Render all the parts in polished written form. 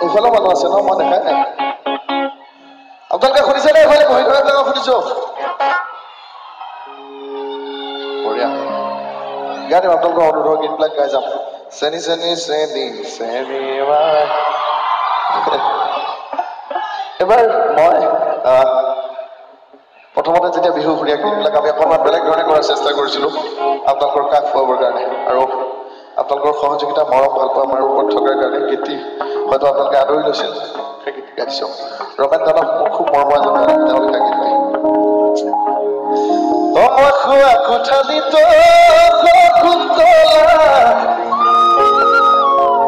এইফালে মানুহ আছে ন মই দেখাই নাই আপোনালোকে শুনিছে নে এইফালে বহি থকা বিলাকক শুনিছো বঢ়িয়া গাই দিম আপোনালোকৰ অনুৰোধৰ গীতবিলাক গাই যাম চেনি চেনি চেনি চেনি এবাৰ মই প্ৰথমতে যেতিয়া বিহু সুৰীয়া গীতবিলাক আমি অকণমান বেলেগ ধৰণে কৰাৰ চেষ্টা কৰিছিলোঁ আপোনালোকৰ কাষ পাবৰ কাৰণে আৰু আপোনালোকৰ সহযোগিতা মৰম ভাল পোৱা আমাৰ ওপৰত থকাৰ কাৰণে গীতটি হয়তো আপোনালোকে আদৰি লৈছিল সেই গীত গাইছোঁ ৰমেন দানক খুব মৰমৰ জনা তেওঁ লিখা গীতটি মই খোৱা কোঠালিত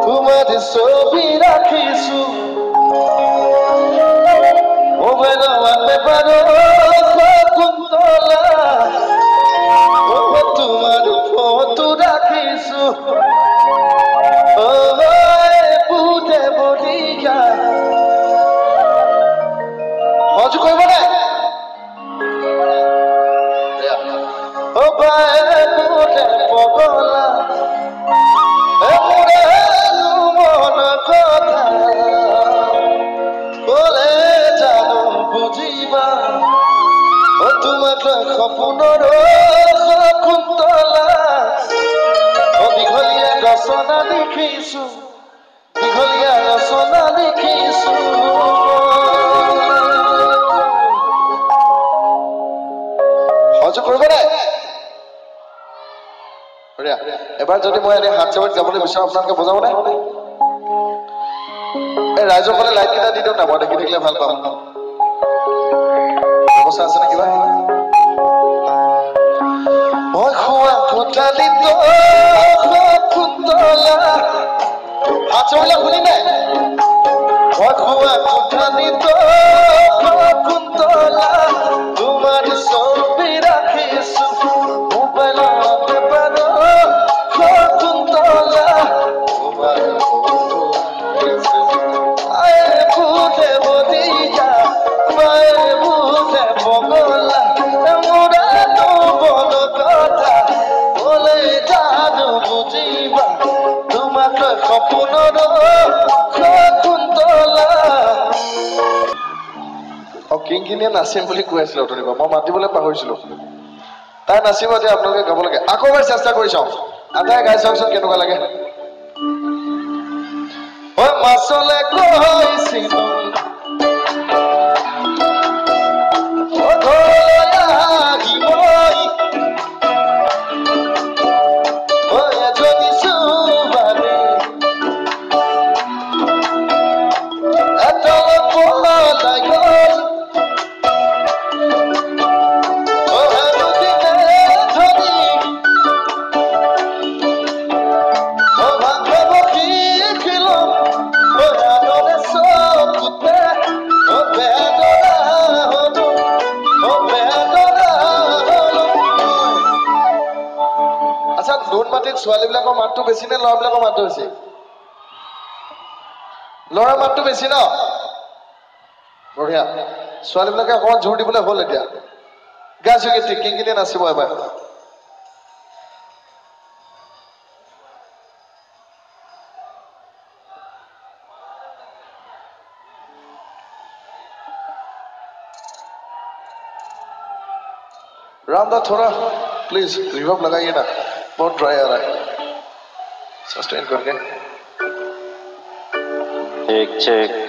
তোমাৰ ছবি ৰাখিছো মোবাইলত পেপাৰত তোমাৰ ফটো ৰাখিছো বুটে বলিয়া সহযোগ কৰিব নাই বুটে পগলা মোৰে মন কথা বলে জানো বুজিবা তোমাক সপোনৰ কুন্তলা দীঘলীয়া ৰচনা লিখিছো দীঘলীয়া ৰচনা লিখিছো সহযোগ কৰিব নাই এবাৰ যদি মই এনে হাত চাবত যাবলৈ বিচাৰো আপোনালোকে বজাব নাই এই ৰাইজৰ ফালে লাইট কেইটা দি দিওঁ না মই দেখি থাকিলে ভাল পাম অৱস্থা আছে নে কিবা মই খোৱা কোঠালিত কুন্তলা হাত চাবলে শুনি নাই মই খোৱা কোঠালিত কুন্তলা তোমাৰ ছবি ৰাখিছো মোবাইলত কুন্তলা বুটে বলিয়া বুটে পগলা মোৰা বন কথা বলে জানো বুজিবা তোমাক সপোনৰ কুন্তলা কিংকিনিয়ে নাচিম বুলি কৈ আছিলে অথনিবা মই মাতিবলৈ পাহৰিছিলো তাই নাচিব এতিয়া আপোনালোকে গাব লাগে আকৌ এবাৰ চেষ্টা কৰি চাওঁ আটাই গাই চাওকচোন কেনেকুৱা লাগে মাছলে গৈছিলো ছোৱালীবিলাকৰ মাতটো বেছি নে ল'ৰাবিলাকৰ মাতটো বেছি ল'ৰাৰ মাতটো বেছি ন বঢ়িয়া ছোৱালীবিলাকে অকণমান জোৰ দিবলৈ হ'ল এতিয়া গাইছো গীতটি কিংকিনিয়ে নাচিব এবাৰ रामदा थोड़ा प्लीज रिवर्ब लगाइए ना बहुत ड्राई आ रहा है सस्टेन करके एक चेक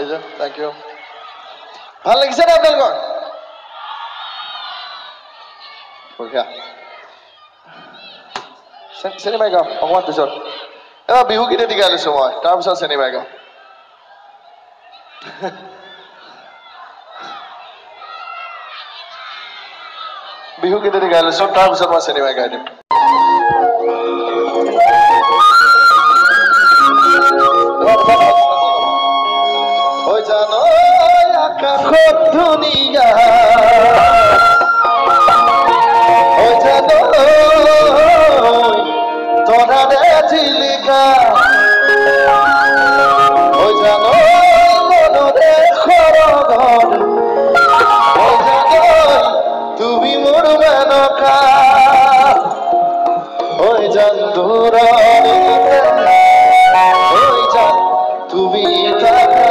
Thank you. ভাল লাগিছে নে আপোনালোকৰ? বঢ়িয়া। চিনেমাই গাওঁ অকণমান পিছত। এবাৰ বিহু গীত এটি গাই লৈছোঁ মই, তাৰপিছত চিনেমাই গাওঁ। বিহু গীত এটি গাই লৈছোঁ, তাৰপিছত মই চিনেমাই গাই দিম। ঐ জানো আকাশত ধুনীয়া, ঐ জানো তৰাৰে জিলিকা, ঐ জানো মনৰে সৰগৰ, ঐ জানো তুমি মোৰ মেনকা, ঐ জান দূৰনিতে, ঐ জান তুমি থাকা,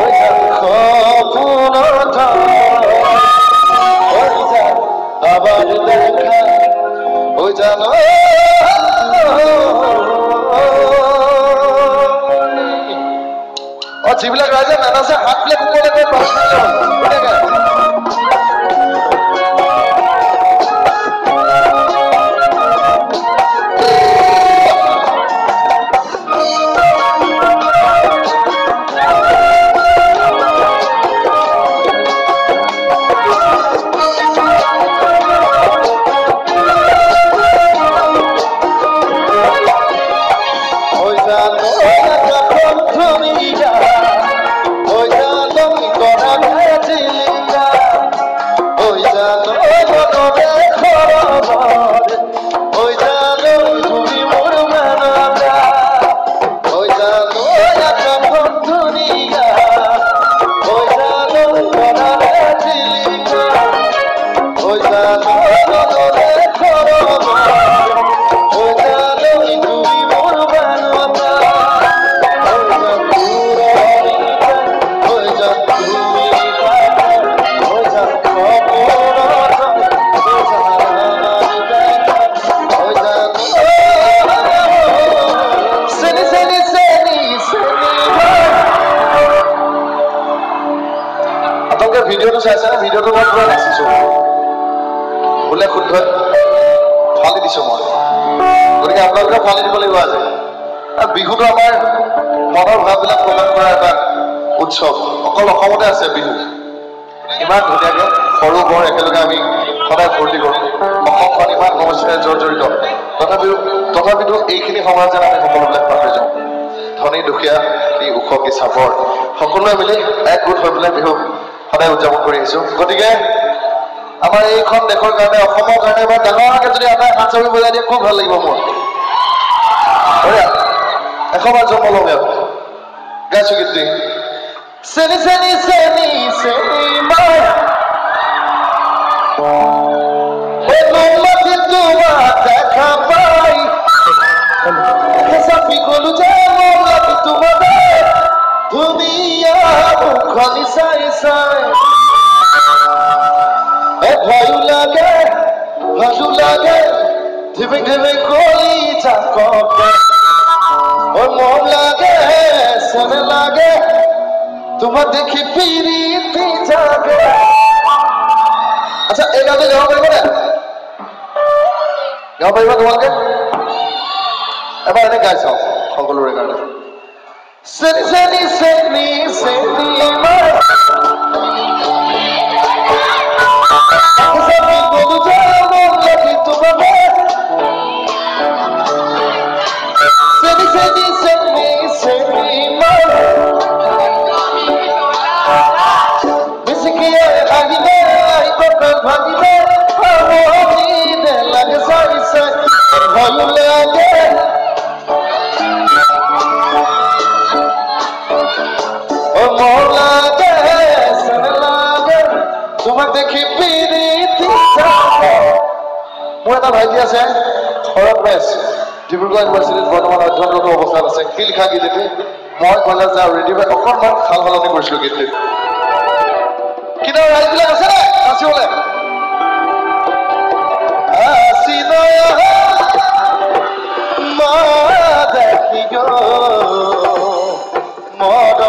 ঐ জান সপোনত, ঐ জান আবাৰ দেখা, ঐ জান যিবিলাক ৰাইজে নানাচে হাতবিলাক ওপৰলৈ ভিডিঅ'টো চাইছে নে? ভিডিঅ'টো মই পুৰা নাচিছোঁ, বোলে শুদ্ধ ফালি দিছোঁ মই, গতিকে আপোনালোকে ফালি দিব লাগিব আজি। বিহুটো আমাৰ মনৰ ভাৱবিলাক প্ৰকাশ কৰা এটা উৎসৱ, অকল অসমতে আছে বিহু। ইমান ধুনীয়াকৈ সৰু বৰ একেলগে আমি সদায় ফূৰ্তি কৰোঁ, অসমখন ইমান সমস্যাৰে জৰ্জৰিত, তথাপিতো এইখিনি সময়ত যেন আমি সকলোবিলাক পাহৰি যাওঁ। ধনী দুখীয়া কি ওখ কি চাপৰ সকলোৱে মিলি একগোট হৈ পেলাই বিহু সদায় উদযাপন কৰি আহিছোঁ। গতিকে আমাৰ এইখন দেশৰ কাৰণে, অসমৰ কাৰণে এবাৰ ডাঙৰকৈ যদি এটা হাত চাপি বজাই দিয়ে খুব ভাল লাগিব মোৰ। এশবাৰ জন্ম লগ গাইছোঁ গীতটি। চেনি চেনি চেনি চেনি মই তোমাক দেখা পাই চাপি গলো যে মোৰ লাগি তোমাকে ধুনীয়া মুখনি চাই চাই, ভয়ো লাগে ভালো লাগে ধিমিক ধিমিক কলি যাকে, মন লাগে চেনে লাগে তোমাক দেখি পিৰিতি জাগে। আচ্ছা, এই গানটো গাব পাৰিব নে? গাব পাৰিব তোমালোকে? এবাৰ এনে গাই চাওঁ সকলোৰে কাৰণে। চেনি চেনি চেনি চেনি মই গলো যে মন লাগি তোমাকে, চেনি চেনি চেনি চেনি মই বেছিকে আহিলে আহিব ভাগিলে আমনিতে লাগে চাই চাই, ভয়ো লাগে মন লাগে চেনে লাগে তোমাক দেখি পিৰিতি জাগে। মোৰ এটা ভাইটি আছে শৰৎ মেছ, ডিব্ৰুগড় ইউনিভাৰ্চিটিত বৰ্তমান অধ্যয়নৰত অৱস্থাত আছে। সি লিখা গীত এটি মই কলেজ যাওঁ ৰেডিঅ'ত অকণমান সাল সলনি কৰিছিলোঁ গীতটি। কিন্তু ৰাইজবিলাক আছে নে নাচিবলৈ? দেখি গো মদ